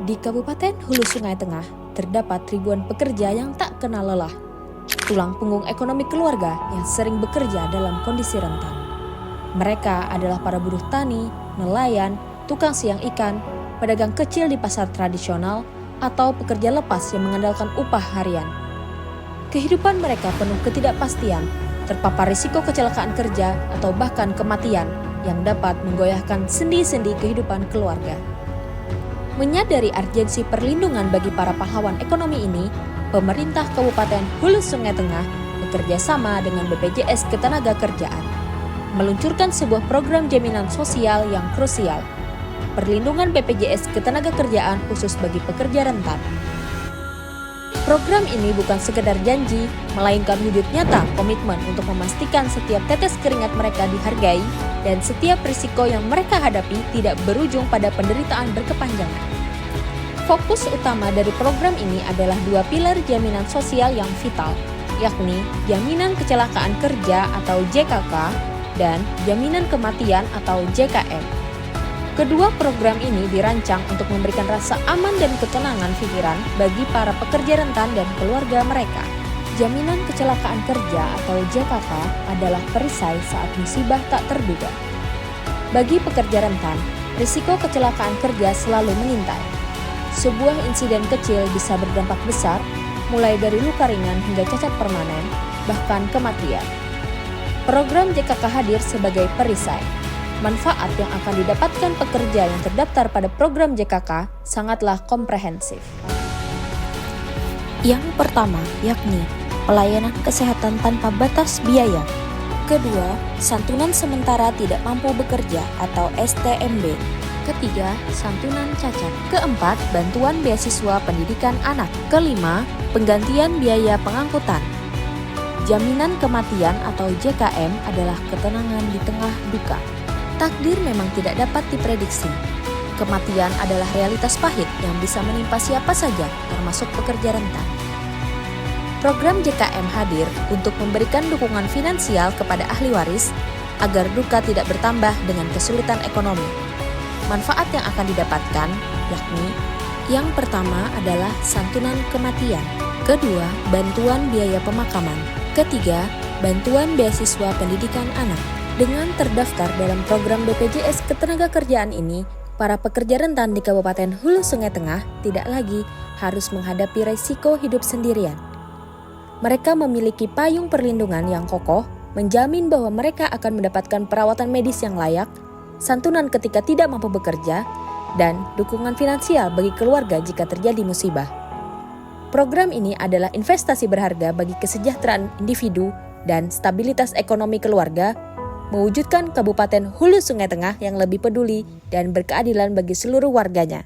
Di Kabupaten Hulu Sungai Tengah, terdapat ribuan pekerja yang tak kenal lelah. Tulang punggung ekonomi keluarga yang sering bekerja dalam kondisi rentan. Mereka adalah para buruh tani, nelayan, tukang siang ikan, pedagang kecil di pasar tradisional, atau pekerja lepas yang mengandalkan upah harian. Kehidupan mereka penuh ketidakpastian, terpapar risiko kecelakaan kerja atau bahkan kematian yang dapat menggoyahkan sendi-sendi kehidupan keluarga. Menyadari urgensi perlindungan bagi para pahlawan ekonomi ini, pemerintah Kabupaten Hulu Sungai Tengah bekerja sama dengan BPJS Ketenagakerjaan, meluncurkan sebuah program jaminan sosial yang krusial, perlindungan BPJS Ketenagakerjaan khusus bagi pekerja rentan. Program ini bukan sekedar janji, melainkan wujud nyata komitmen untuk memastikan setiap tetes keringat mereka dihargai dan setiap risiko yang mereka hadapi tidak berujung pada penderitaan berkepanjangan. Fokus utama dari program ini adalah dua pilar jaminan sosial yang vital, yakni jaminan kecelakaan kerja atau JKK dan jaminan kematian atau JKM. Kedua program ini dirancang untuk memberikan rasa aman dan ketenangan pikiran bagi para pekerja rentan dan keluarga mereka. Jaminan kecelakaan kerja atau JKK adalah perisai saat musibah tak terduga. Bagi pekerja rentan, risiko kecelakaan kerja selalu mengintai. Sebuah insiden kecil bisa berdampak besar, mulai dari luka ringan hingga cacat permanen, bahkan kematian. Program JKK hadir sebagai perisai. Manfaat yang akan didapatkan pekerja yang terdaftar pada program JKK sangatlah komprehensif. Yang pertama, yakni pelayanan kesehatan tanpa batas biaya. Kedua, santunan sementara tidak mampu bekerja atau STMB. Ketiga, santunan cacat. Keempat, bantuan beasiswa pendidikan anak. Kelima, penggantian biaya pengangkutan. Jaminan kematian atau JKM adalah ketenangan di tengah duka. Takdir memang tidak dapat diprediksi. Kematian adalah realitas pahit yang bisa menimpa siapa saja, termasuk pekerja rentan. Program JKM hadir untuk memberikan dukungan finansial kepada ahli waris agar duka tidak bertambah dengan kesulitan ekonomi. Manfaat yang akan didapatkan yakni yang pertama adalah santunan kematian, kedua, bantuan biaya pemakaman, ketiga, bantuan beasiswa pendidikan anak. Dengan terdaftar dalam program BPJS Ketenagakerjaan ini, para pekerja rentan di Kabupaten Hulu Sungai Tengah tidak lagi harus menghadapi risiko hidup sendirian. Mereka memiliki payung perlindungan yang kokoh, menjamin bahwa mereka akan mendapatkan perawatan medis yang layak, santunan ketika tidak mampu bekerja, dan dukungan finansial bagi keluarga jika terjadi musibah. Program ini adalah investasi berharga bagi kesejahteraan individu dan stabilitas ekonomi keluarga, mewujudkan Kabupaten Hulu Sungai Tengah yang lebih peduli dan berkeadilan bagi seluruh warganya.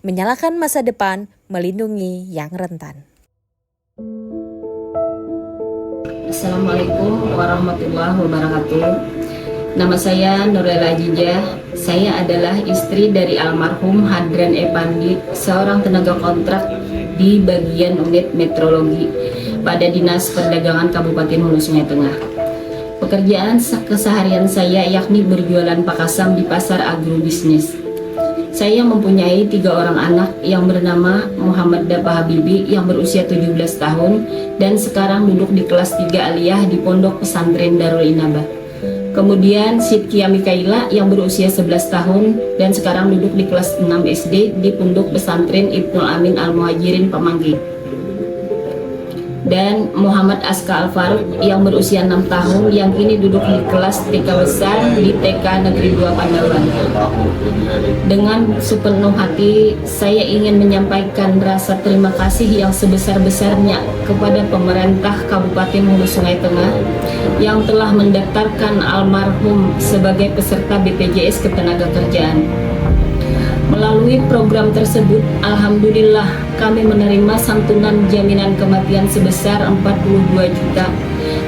Menyalakan masa depan, melindungi yang rentan. Assalamualaikum warahmatullahi wabarakatuh. Nama saya Nurlela Ajijah. Saya adalah istri dari almarhum Hadran Epandi, seorang tenaga kontrak di bagian unit metrologi pada Dinas Perdagangan Kabupaten Hulu Sungai Tengah. Pekerjaan keseharian saya yakni berjualan pakasam di pasar agrobisnis. Saya mempunyai 3 orang anak yang bernama Muhammad Dapa Habibi yang berusia 17 tahun dan sekarang duduk di kelas 3 aliyah di Pondok Pesantren Darul Inabah. Kemudian Sidkia Mikaila yang berusia 11 tahun dan sekarang duduk di kelas 6 SD di Pondok Pesantren Ibnul Amin Al-Muhajirin Pamanggi. Dan Muhammad Aska Al-Faruq yang berusia 6 tahun yang kini duduk di kelas TK besar di TK Negeri 2 Pandawan. Dengan sepenuh hati saya ingin menyampaikan rasa terima kasih yang sebesar-besarnya kepada pemerintah Kabupaten Hulu Sungai Tengah yang telah mendaftarkan almarhum sebagai peserta BPJS Ketenagakerjaan. Melalui program tersebut, alhamdulillah kami menerima santunan jaminan kematian sebesar 42 juta.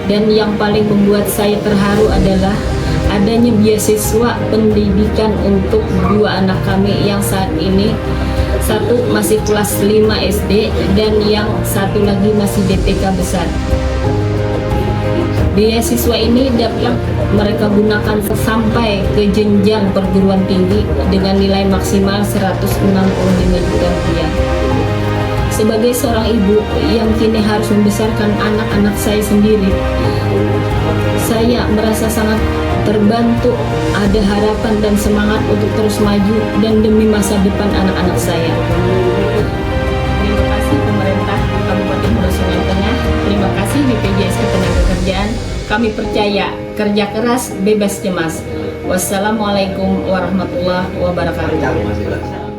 Dan yang paling membuat saya terharu adalah adanya beasiswa pendidikan untuk 2 anak kami yang saat ini satu masih kelas 5 SD dan yang satu lagi masih DTK besar. Beasiswa ini dapat mereka gunakan sampai ke jenjang perguruan tinggi dengan nilai maksimal 165 juta rupiah. Sebagai seorang ibu yang kini harus membesarkan anak-anak saya sendiri, saya merasa sangat terbantu, ada harapan dan semangat untuk terus maju dan demi masa depan anak-anak saya. Terima kasih pemerintah Kabupaten Hulu Sungai Tengah, terima kasih BPJS Ketenagakerjaan. Kami percaya kerja keras bebas cemas. Wassalamualaikum warahmatullahi wabarakatuh.